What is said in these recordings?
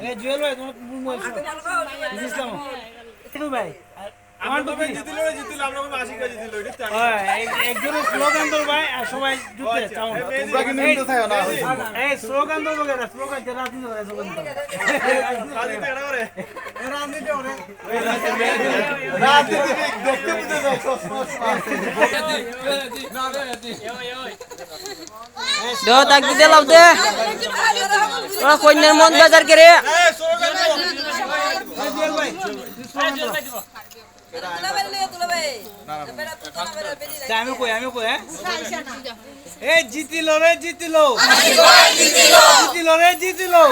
এই জুয়েল ভাই তোমার মোবাইল দিছিলাম একটু ভাই একজনের স্লোগান তো ভাই আর সবাই জুতে চাও এই স্লোগান তো বলে স্লোগান রাজনীতি করে দিলাম দে কন্যার মন বাজার করে আমি কই এই জিতিলো রে জিতিলো জিতিলো রে জিতিলো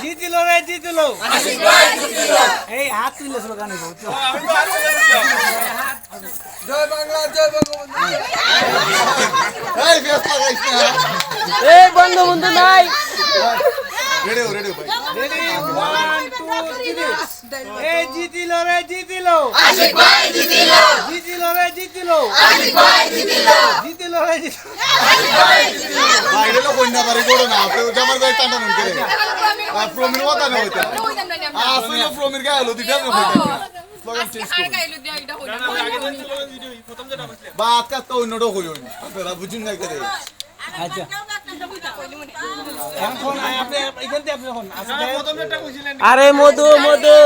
জিতিলো রে জিতিলো এই হাত তুলে স্লোগান জয় বাংলা জয় বঙ্গবন্ধু এই বঙ্গবন্ধু নাই রেডি 1 2 3 এই জিতিলো রে জিতিলো আশিক ভাই জিতিলো জিতিলো রে জিতিলো আশিক ভাই জিতিলো জিতিলো রে জিতিলো আশিক ভাই জিতিলো বাইরে লো কইনা পারে করো না আপনি জামার ভাই টাটা নন করে আর প্রমির ওটা না হইতা আসলে প্রমির গায় হলো দিটা না হইতা স্লোগান চেঞ্জ করো আর গাইলো দিয়া এটা হইলো আগে দিন স্লোগান ভিডিও প্রথম যেটা বসলে বাত কা তো অন্যটা হইলো আপনারা বুঝুন না করে আচ্ছা এখন আপনি এখানতে আপনি এখন প্রথম যেটা কইছিলেন আরে মধু মধু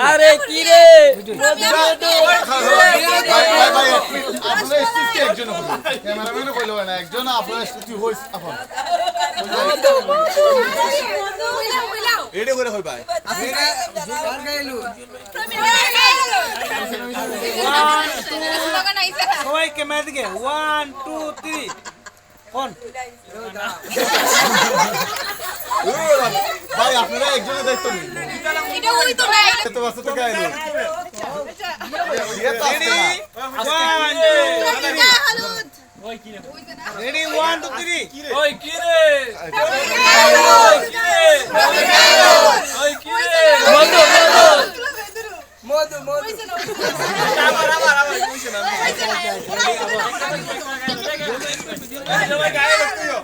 আরে কি রে আপনার স্টিচকে একজন হলো ক্যামেরাম্যান কইলো না একজন আপনার স্টিচ হইছ এখন এডে করে হই ভাই আর গাইলো সবাই ক্যামেরা দিকে 1 2 3 কোন ভাই আপনারা একজনের দায়িত্ব নিন এটা ওই তো না তো বাস তো গাইলো রেডি 1 2 3 ওই কি রে ওই কি রে মধু মধু মধু আবার কইছেন আমি সবাই গায়ে রাখতেও